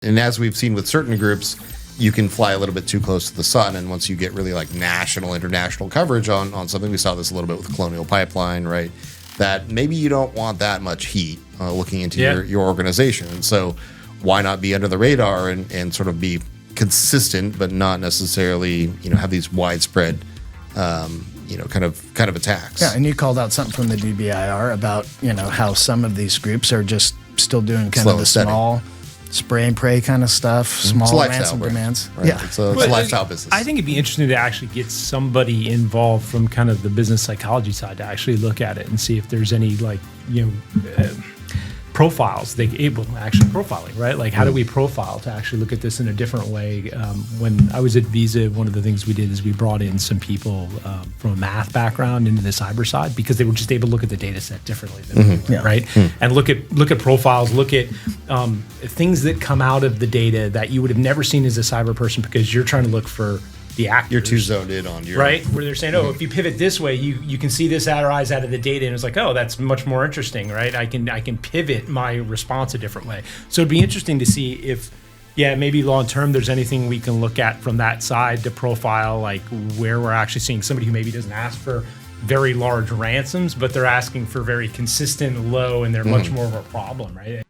And as we've seen with certain groups, you can fly a little bit too close to the sun. And once you get really like national, international coverage on something, we saw this a little bit with Colonial Pipeline, right? That maybe you don't want that much heat looking into your organization. And so why not be under the radar and sort of be consistent, but not necessarily, have these widespread, kind of attacks. Yeah, and you called out something from the DBIR about, how some of these groups are just still doing kind of the small spray and pray kind of stuff, small ransom demands. Right? Yeah, it's a lifestyle business. I think it'd be interesting to actually get somebody involved from kind of the business psychology side to actually look at it and see if there's any profiles actually profiling, right? Like how do we profile to actually look at this in a different way? When I was at Visa, one of the things we did is we brought in some people from a math background into the cyber side because they were just able to look at the data set differently than we were, right? And look at profiles, look at things that come out of the data that you would have never seen as a cyber person because you're trying to look for the actors. You're too zoned in on your... Right? Where they're saying, if you pivot this way, you can see this arise out of the data, and it's like, that's much more interesting, right? I can pivot my response a different way. So it'd be interesting to see if, maybe long term there's anything we can look at from that side to profile, like where we're actually seeing somebody who maybe doesn't ask for very large ransoms, but they're asking for very consistent low, and they're much more of a problem, right?